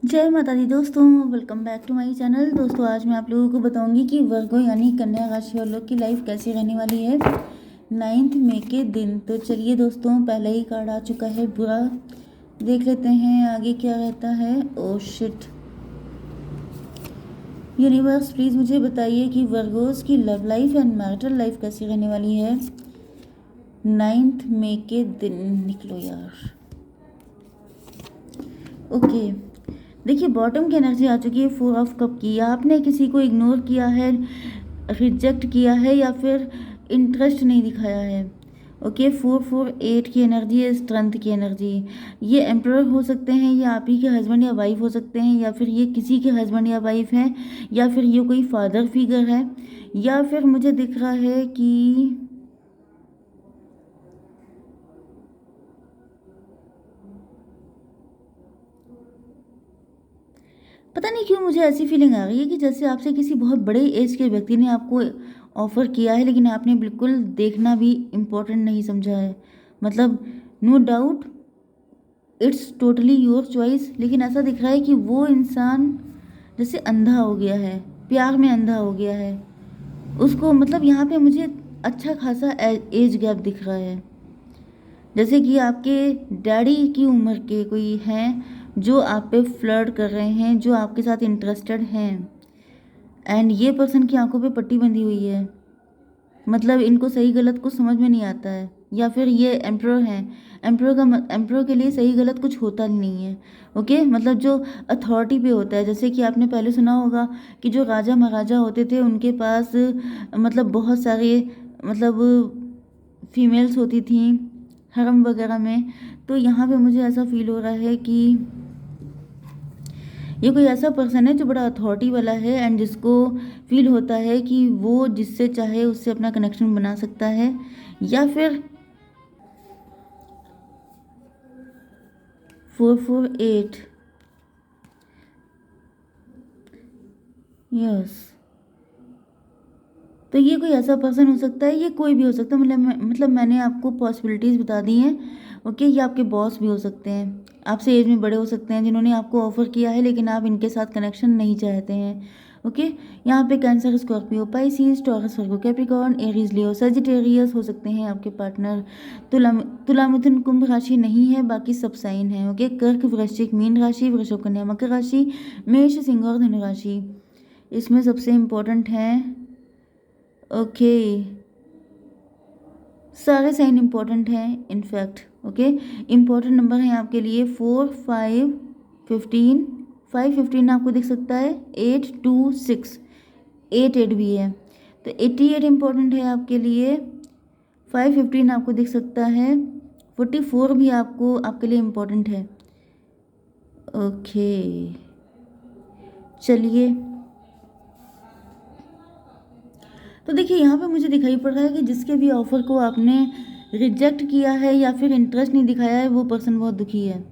जय माता दी दोस्तों, welcome back to my channel. दोस्तों आज मैं आप लोगों को बताऊंगी कि वर्गो यानी कन्या राशि वालों की लाइफ कैसी रहने वाली है 9 मई के दिन। तो चलिए दोस्तों, पहले ही कार्ड आ चुका है बुरा, देख लेते हैं आगे क्या रहता है। ओ शिट, यूनिवर्स प्लीज़ मुझे बताइए कि वर्गोस की love life and marital life कैसी रहने वाली है 9 मई के दिन। निकलो यार। ओके, देखिए बॉटम की एनर्जी आ चुकी है 4 ऑफ कप की। आपने किसी को इग्नोर किया है, रिजेक्ट किया है या फिर इंटरेस्ट नहीं दिखाया है। ओके, 4 4 8 की एनर्जी है, स्ट्रेंथ की एनर्जी। ये एम्परर हो सकते हैं, ये आप ही के हस्बैंड या वाइफ हो सकते हैं, या फिर ये किसी के हस्बैंड या वाइफ हैं, या फिर ये कोई फादर फिगर है, या फिर मुझे दिख रहा है कि पता नहीं क्यों मुझे ऐसी फीलिंग आ रही है कि जैसे आपसे किसी बहुत बड़े एज के व्यक्ति ने आपको ऑफर किया है, लेकिन आपने बिल्कुल देखना भी इम्पोर्टेंट नहीं समझा है। मतलब no doubt it's totally your choice, लेकिन ऐसा दिख रहा है कि वो इंसान जैसे अंधा हो गया है, प्यार में अंधा हो गया है उसको। मतलब यहाँ पे मुझे अच्छा खासा एज गैप दिख रहा है, जैसे कि आपके डैडी की उम्र के कोई हैं जो आप पे फ्लर्ट कर रहे हैं, जो आपके साथ इंटरेस्टेड हैं। एंड ये पर्सन की आंखों पे पट्टी बंधी हुई है, मतलब इनको सही गलत कुछ समझ में नहीं आता है। या फिर ये एम्प्रर हैं, एम्प्रर के लिए सही गलत कुछ होता नहीं है। ओके, मतलब जो अथॉरिटी पे होता है, जैसे कि आपने पहले सुना होगा कि जो राजा महाराजा होते थे उनके पास मतलब बहुत सारे मतलब फीमेल्स होती थी हरम वगैरह में। तो यहाँ पे मुझे ऐसा फील हो रहा है कि ये कोई ऐसा पर्सन है जो बड़ा अथॉरिटी वाला है एंड जिसको फील होता है कि वो जिससे चाहे उससे अपना कनेक्शन बना सकता है। या फिर 4 4 8, यस। तो ये कोई ऐसा पर्सन हो सकता है, ये कोई भी हो सकता है। मतलब मैंने आपको पॉसिबिलिटीज़ बता दी हैं। ओके, ये आपके बॉस भी हो सकते हैं, आपसे एज में बड़े हो सकते हैं, जिन्होंने आपको ऑफर किया है लेकिन आप इनके साथ कनेक्शन नहीं चाहते हैं। ओके, यहाँ पे कैंसर, स्कॉर्पियो, पाइसिस, टॉरस, वर्गो, कैप्रिकॉर्न, एरीज, लियो, सजिटेरियस हो सकते हैं आपके पार्टनर। तुला तुला, मिथुन, कुंभ राशि नहीं है, बाकी सब साइन है। ओके, कर्क, वृश्चिक, मीन राशि, वृषभ, कन्या, मकर राशि, मेष, सिंह और धनु राशि इसमें सबसे इम्पोर्टेंट है। ओके, सारे साइन इम्पोर्टेंट हैं इनफैक्ट। ओके, इम्पोर्टेंट नंबर हैं आपके लिए 4 5 15। 5 15 आपको दिख सकता है, 8 2 6, 8 8 भी है, तो 88 इम्पोर्टेंट है आपके लिए। 5 15 आपको दिख सकता है, 44 भी आपको आपके लिए इम्पोर्टेंट है। ओके, चलिए। तो देखिए यहाँ पे मुझे दिखाई पड़ रहा है कि जिसके भी ऑफर को आपने रिजेक्ट किया है या फिर इंटरेस्ट नहीं दिखाया है, वो पर्सन बहुत दुखी है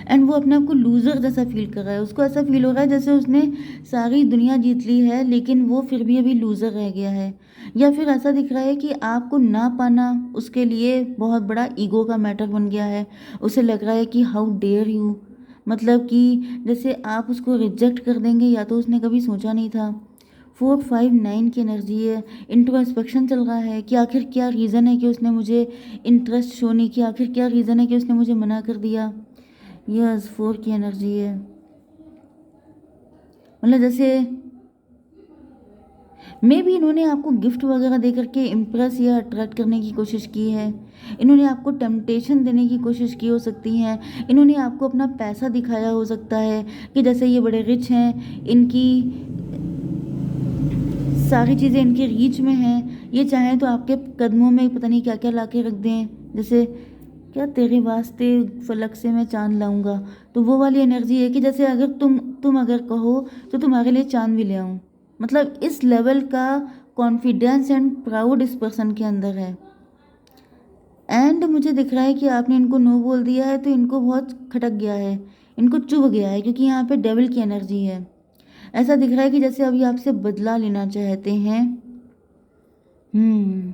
एंड वो अपने आप को लूज़र जैसा फील कर रहा है। उसको ऐसा फील हो रहा है जैसे उसने सारी दुनिया जीत ली है लेकिन वो फिर भी अभी लूज़र रह गया है। या फिर ऐसा दिख रहा है कि आपको ना पाना उसके लिए बहुत बड़ा ईगो का मैटर बन गया है। उसे लग रहा है कि हाउ डेयर यू, मतलब कि जैसे आप उसको रिजेक्ट कर देंगे, या तो उसने कभी सोचा नहीं था। 4 5 9 की एनर्जी है, इंट्रोस्पेक्शन चल रहा है कि आखिर क्या रीज़न है कि उसने मुझे इंटरेस्ट शो नहीं किया, आखिर क्या रीज़न है कि उसने मुझे मना कर दिया। यस, 4 की एनर्जी है, मतलब जैसे मे भी इन्होंने आपको गिफ्ट वगैरह दे करके इम्प्रेस या अट्रैक्ट करने की कोशिश की है। इन्होंने आपको टेम्पटेशन देने की कोशिश की हो सकती है। इन्होंने आपको अपना पैसा दिखाया हो सकता है कि जैसे ये बड़े रिच हैं, इनकी सारी चीज़ें इनके रीच में हैं, ये चाहें तो आपके कदमों में पता नहीं क्या क्या ला के रख दें। जैसे क्या तेरे वास्ते फलक से मैं चांद लाऊंगा, तो वो वाली एनर्जी है कि जैसे अगर तुम अगर कहो तो तुम्हारे लिए चांद भी ले आऊँ। मतलब इस लेवल का कॉन्फिडेंस एंड प्राउड इस पर्सन के अंदर है। एंड मुझे दिख रहा है कि आपने इनको नो बोल दिया है तो इनको बहुत खटक गया है, इनको चुभ गया है, क्योंकि यहाँ पे डेविल की एनर्जी है। ऐसा दिख रहा है कि जैसे अभी आपसे बदला लेना चाहते हैं। हम्म,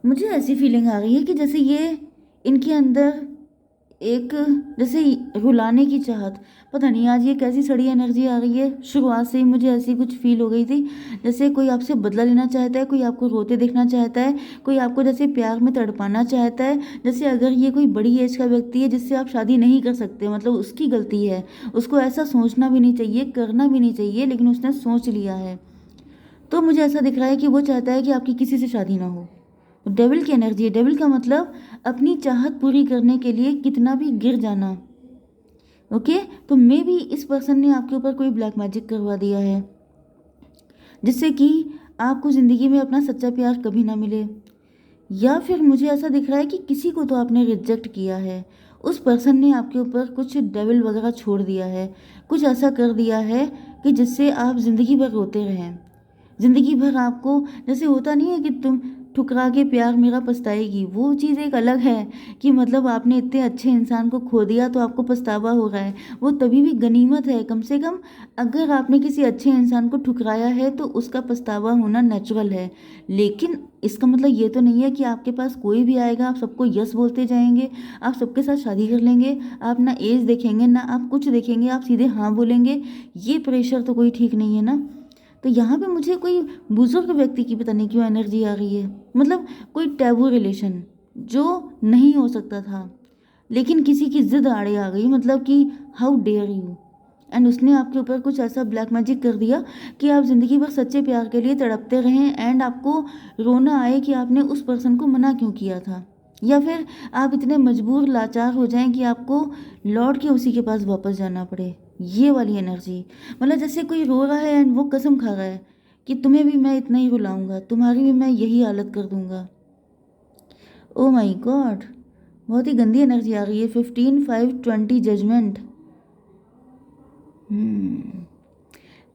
मुझे ऐसी फीलिंग आ रही है कि जैसे ये इनके अंदर एक जैसे रुलाने की चाहत, पता नहीं आज ये कैसी सड़ी एनर्जी आ गई है। शुरुआत से ही मुझे ऐसी कुछ फील हो गई थी, जैसे कोई आपसे बदला लेना चाहता है, कोई आपको रोते देखना चाहता है, कोई आपको जैसे प्यार में तड़पाना चाहता है। जैसे अगर ये कोई बड़ी एज का व्यक्ति है जिससे आप शादी नहीं कर सकते, मतलब उसकी गलती है, उसको ऐसा सोचना भी नहीं चाहिए, करना भी नहीं चाहिए, लेकिन उसने सोच लिया है। तो मुझे ऐसा दिख रहा है कि वो चाहता है कि आपकी किसी से शादी ना हो। डेविल की एनर्जी है। डेविल का मतलब अपनी चाहत पूरी करने के लिए कितना भी गिर जाना। ओके, तो मे बी इस पर्सन ने आपके ऊपर कोई ब्लैक मैजिक करवा दिया है, जिससे कि आपको ज़िंदगी में अपना सच्चा प्यार कभी ना मिले। या फिर मुझे ऐसा दिख रहा है कि किसी को तो आपने रिजेक्ट किया है, उस पर्सन ने आपके ऊपर कुछ डेविल वगैरह छोड़ दिया है, कुछ ऐसा कर दिया है कि जिससे आप ज़िंदगी भर रोते रहें। ज़िंदगी भर आपको जैसे होता नहीं है कि तुम ठुकरा के प्यार मेरा पछताएगी, वो चीज़ एक अलग है कि मतलब आपने इतने अच्छे इंसान को खो दिया तो आपको पछतावा हो रहा है। वो तभी भी गनीमत है, कम से कम अगर आपने किसी अच्छे इंसान को ठुकराया है तो उसका पछतावा होना नेचुरल है। लेकिन इसका मतलब ये तो नहीं है कि आपके पास कोई भी आएगा आप सबको यस बोलते जाएंगे, आप सबके साथ शादी कर लेंगे, आप ना एज देखेंगे ना आप कुछ देखेंगे, आप सीधे हाँ बोलेंगे। ये प्रेशर तो कोई ठीक नहीं है ना। तो यहाँ पे मुझे कोई बुजुर्ग व्यक्ति की पता नहीं क्यों एनर्जी आ रही है, मतलब कोई टैबू रिलेशन जो नहीं हो सकता था, लेकिन किसी की जिद आड़े आ गई, मतलब कि हाउ डेयर यू, एंड उसने आपके ऊपर कुछ ऐसा ब्लैक मैजिक कर दिया कि आप ज़िंदगी भर सच्चे प्यार के लिए तड़पते रहें, एंड आपको रोना आए कि आपने उस पर्सन को मना क्यों किया था। या फिर आप इतने मजबूर लाचार हो जाएं कि आपको लौट के उसी के पास वापस जाना पड़े। ये वाली एनर्जी, मतलब जैसे कोई रो रहा है एंड वो कसम खा रहा है कि तुम्हें भी मैं इतना ही रुलाऊंगा, तुम्हारी भी मैं यही हालत कर दूंगा। ओ माय गॉड, बहुत ही गंदी एनर्जी आ रही है। 15/5/20 जजमेंट।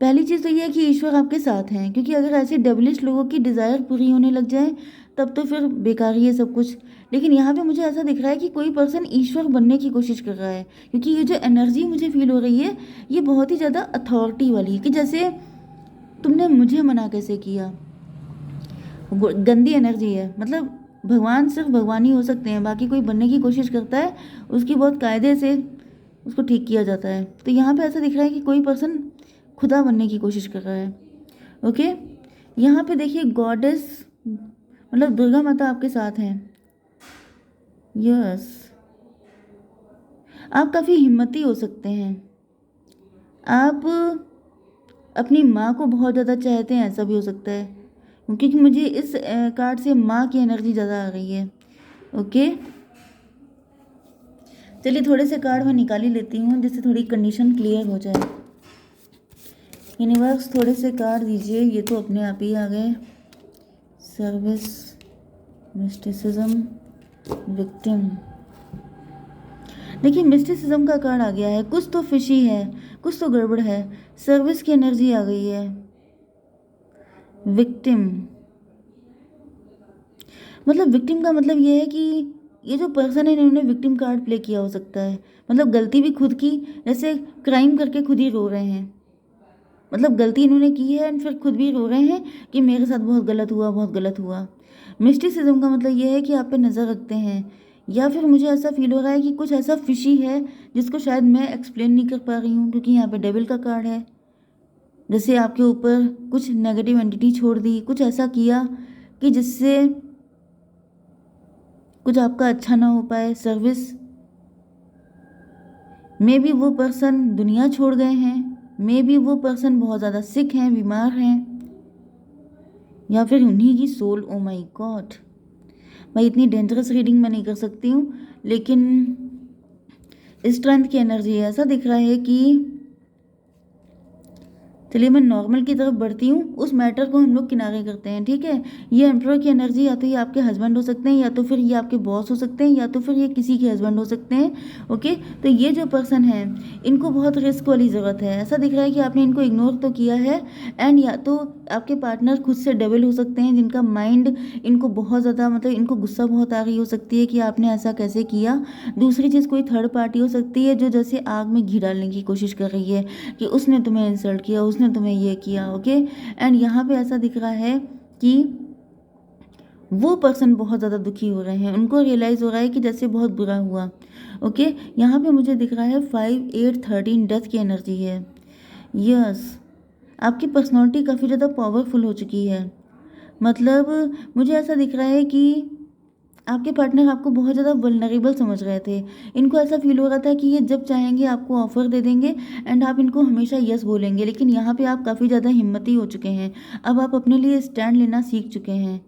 पहली चीज़ तो ये है कि ईश्वर आपके साथ हैं, क्योंकि अगर ऐसे डेविलिश लोगों की डिज़ायर पूरी होने लग जाए तब तो फिर बेकार ही है सब कुछ। लेकिन यहाँ पे मुझे ऐसा दिख रहा है कि कोई पर्सन ईश्वर बनने की कोशिश कर रहा है, क्योंकि ये जो एनर्जी मुझे फील हो रही है ये बहुत ही ज़्यादा अथॉरिटी वाली है, कि जैसे तुमने मुझे मना कैसे किया। गंदी एनर्जी है, मतलब भगवान सिर्फ भगवान ही हो सकते हैं, बाकी कोई बनने की कोशिश करता है उसकी बहुत कायदे से उसको ठीक किया जाता है। तो यहाँ पे ऐसा दिख रहा है कि कोई पर्सन खुदा बनने की कोशिश कर रहा है। ओके, यहाँ पे देखिए गॉडेस, मतलब दुर्गा माता आपके साथ हैं। यस, आप काफ़ी हिम्मती हो सकते हैं, आप अपनी माँ को बहुत ज़्यादा चाहते हैं, ऐसा भी हो सकता है, क्योंकि मुझे इस कार्ड से माँ की एनर्जी ज़्यादा आ रही है। ओके, चलिए थोड़े से कार्ड मैं निकाल ही लेती हूँ जिससे थोड़ी कंडीशन क्लियर हो जाए। यूनिवर्स थोड़े से कार्ड दीजिए, ये तो अपने आप ही आ गए। Service, mysticism, victim. देखिए मिस्टिसिज्म का कार्ड आ गया है, कुछ तो फिशी है, कुछ तो गड़बड़ है। सर्विस की एनर्जी आ गई है। विक्टिम, मतलब विक्टिम का मतलब ये है कि ये जो पर्सन है इन्होंने विक्टिम कार्ड प्ले किया हो सकता है, मतलब गलती भी खुद की, जैसे क्राइम करके खुद ही रो रहे हैं, मतलब गलती इन्होंने की है एंड फिर खुद भी रो रहे हैं कि मेरे साथ बहुत गलत हुआ, बहुत गलत हुआ। मिस्टिसिज्म का मतलब ये है कि आप पे नज़र रखते हैं, या फिर मुझे ऐसा फील हो रहा है कि कुछ ऐसा फिशी है जिसको शायद मैं एक्सप्लेन नहीं कर पा रही हूँ, क्योंकि यहाँ पे डेविल का कार्ड है। जैसे आपके ऊपर कुछ नेगेटिव एंटिटी छोड़ दी, कुछ ऐसा किया कि जिससे कुछ आपका अच्छा ना हो पाए। सर्विस में भी वो पर्सन दुनिया छोड़ गए हैं, मे बी वो पर्सन बहुत ज़्यादा सिक हैं, बीमार हैं, या फिर उन्हीं की सोल। ओ माय गॉड, मैं इतनी डेंजरस रीडिंग मैं नहीं कर सकती हूँ, लेकिन स्ट्रेंथ की एनर्जी है। ऐसा दिख रहा है कि चलिए मैं नॉर्मल की तरफ बढ़ती हूँ, उस मैटर को हम लोग किनारे करते हैं, ठीक है। ये एम्परर की एनर्जी, या तो ये आपके हस्बैंड हो सकते हैं, या तो फिर ये आपके बॉस हो सकते हैं, या तो फिर ये किसी के हस्बैंड हो सकते हैं। ओके, तो ये जो पर्सन है इनको बहुत रिस्क वाली ज़रूरत है। ऐसा दिख रहा है कि आपने इनको इग्नोर तो किया है, एंड या तो आपके पार्टनर खुद से डेविल हो सकते हैं, जिनका माइंड इनको बहुत ज़्यादा, मतलब इनको गुस्सा बहुत आ रही हो सकती है कि आपने ऐसा कैसे किया। दूसरी चीज़ कोई थर्ड पार्टी हो सकती है जो जैसे आग में घी डालने की कोशिश कर रही है कि उसने तुम्हें इंसल्ट किया, उसने तुम्हें ये किया। ओके, एंड यहाँ पे ऐसा दिख रहा है कि वो पर्सन बहुत ज़्यादा दुखी हो रहे हैं, उनको रियलाइज़ हो रहा है कि जैसे बहुत बुरा हुआ। ओके, यहाँ पे मुझे दिख रहा है 5 8 13 डेथ की एनर्जी है। यस, आपकी पर्सनैलिटी काफ़ी ज़्यादा पावरफुल हो चुकी है। मतलब मुझे ऐसा दिख रहा है कि आपके पार्टनर आपको बहुत ज़्यादा वल्नरेबल समझ रहे थे। इनको ऐसा फ़ील हो रहा था कि ये जब चाहेंगे आपको ऑफ़र दे देंगे एंड आप इनको हमेशा यस बोलेंगे, लेकिन यहाँ पे आप काफ़ी ज़्यादा हिम्मती हो चुके हैं। अब आप अपने लिए स्टैंड लेना सीख चुके हैं।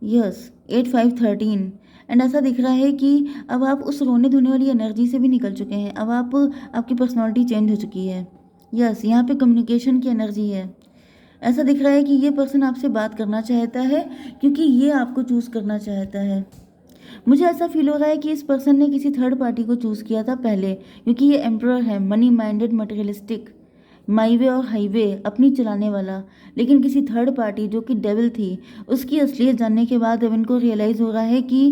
यस, 8 5 13 एंड ऐसा दिख रहा है कि अब आप उस रोने-धोने वाली एनर्जी से भी निकल चुके हैं। अब आपकी पर्सनैलिटी चेंज हो चुकी है। यस, यहाँ पे कम्युनिकेशन की एनर्जी है। ऐसा दिख रहा है कि ये पर्सन आपसे बात करना चाहता है क्योंकि ये आपको चूज़ करना चाहता है। मुझे ऐसा फ़ील हो रहा है कि इस पर्सन ने किसी थर्ड पार्टी को चूज़ किया था पहले, क्योंकि ये एम्परर है, मनी माइंडेड, मटेरियलिस्टिक, माई वे और हाईवे अपनी चलाने वाला। लेकिन किसी थर्ड पार्टी जो कि डेविल थी, उसकी असलियत जानने के बाद अब इनको रियलाइज़ हो रहा है कि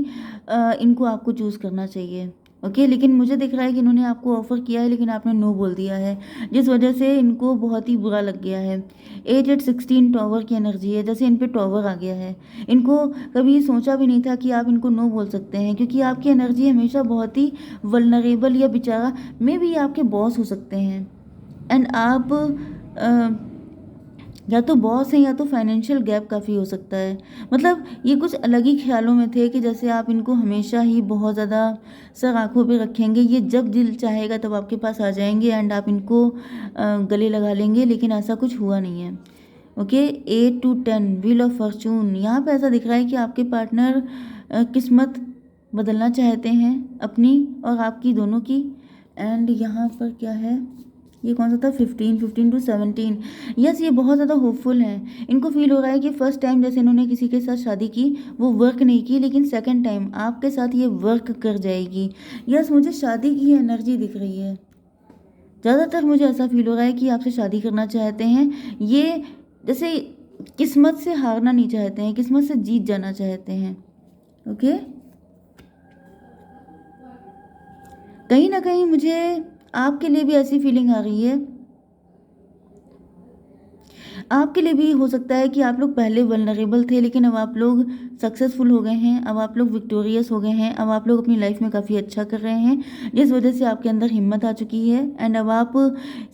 इनको आपको चूज़ करना चाहिए। ओके, लेकिन मुझे दिख रहा है कि इन्होंने आपको ऑफ़र किया है लेकिन आपने नो बोल दिया है, जिस वजह से इनको बहुत ही बुरा लग गया है। 8 8 16 टॉवर की एनर्जी है, जैसे इन पे टॉवर आ गया है। इनको कभी सोचा भी नहीं था कि आप इनको नो बोल सकते हैं, क्योंकि आपकी एनर्जी हमेशा बहुत ही वल्नरेबल या बेचारा मे बी आपके बॉस हो सकते हैं एंड आप या तो बॉस हैं या तो फाइनेंशियल गैप काफ़ी हो सकता है। मतलब ये कुछ अलग ही ख्यालों में थे कि जैसे आप इनको हमेशा ही बहुत ज़्यादा सर आँखों पे रखेंगे, ये जब दिल चाहेगा तब आपके पास आ जाएँगे एंड आप इनको गले लगा लेंगे, लेकिन ऐसा कुछ हुआ नहीं है। Okay, 8 to 10 wheel of fortune, यहाँ पे ऐसा दिख रहा है कि आपके पार्टनर किस्मत बदलना चाहते हैं अपनी और आपकी दोनों की। एंड यहाँ पर क्या है, ये कौन सा था, 15 टू 17। यस, ये बहुत ज़्यादा होपफुल हैं। इनको फील हो रहा है कि फर्स्ट टाइम जैसे इन्होंने किसी के साथ शादी की वो वर्क नहीं की, लेकिन सेकंड टाइम आपके साथ ये वर्क कर जाएगी। यस, मुझे शादी की एनर्जी दिख रही है। ज़्यादातर मुझे ऐसा फील हो रहा है कि आपसे शादी करना चाहते हैं ये, जैसे किस्मत से हारना नहीं चाहते हैं, किस्मत से जीत जाना चाहते हैं। ओके, कहीं ना कहीं मुझे आपके लिए भी ऐसी फीलिंग आ रही है। आपके लिए भी हो सकता है कि आप लोग पहले वल्नरेबल थे, लेकिन अब आप लोग सक्सेसफुल हो गए हैं, अब आप लोग विक्टोरियस हो गए हैं, अब आप लोग अपनी लाइफ में काफ़ी अच्छा कर रहे हैं, जिस वजह से आपके अंदर हिम्मत आ चुकी है एंड अब आप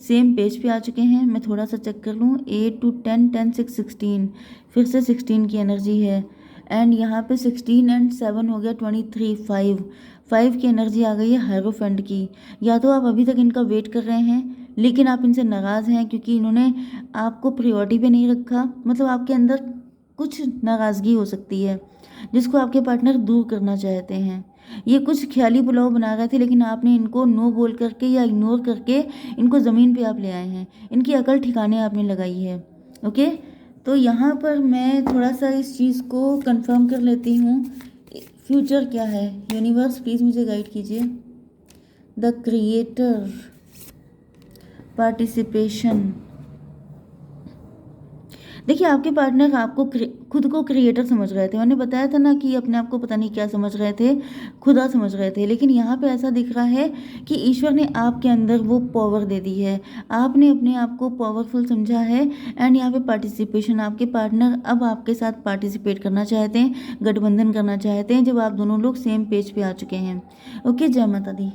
सेम पेज पे आ चुके हैं। मैं थोड़ा सा चेक कर लूँ, 8 टू 10 10 6 16, फिर से 16 की एनर्जी है एंड यहाँ पे 16 एंड 7 हो गया 23, 5 की एनर्जी आ गई है हायरोफेंट की। या तो आप अभी तक इनका वेट कर रहे हैं लेकिन आप इनसे नाराज़ हैं क्योंकि इन्होंने आपको प्रायोरिटी पे नहीं रखा। मतलब आपके अंदर कुछ नाराज़गी हो सकती है जिसको आपके पार्टनर दूर करना चाहते हैं। ये कुछ ख्याली पुलाव बना रहे थे लेकिन आपने इनको नो बोल करके या इग्नोर करके इनको ज़मीन पे आप ले आए हैं, इनकी अकल ठिकाने आपने लगाई है। ओके, तो यहाँ पर मैं थोड़ा सा इस चीज़ को कंफर्म कर लेती हूँ। फ्यूचर क्या है, यूनिवर्स प्लीज़ मुझे गाइड कीजिए। The creator, participation. देखिए, आपके पार्टनर आपको खुद को क्रिएटर समझ रहे थे। मैंने बताया था ना कि अपने आप को पता नहीं क्या समझ रहे थे, खुदा समझ रहे थे। लेकिन यहाँ पे ऐसा दिख रहा है कि ईश्वर ने आपके अंदर वो पावर दे दी है, आपने अपने आप को पावरफुल समझा है एंड यहाँ पे पार्टिसिपेशन, आपके पार्टनर अब आपके साथ पार्टिसिपेट करना चाहते हैं, गठबंधन करना चाहते हैं जब आप दोनों लोग सेम पेज पे आ चुके हैं। ओके, जय माता दी।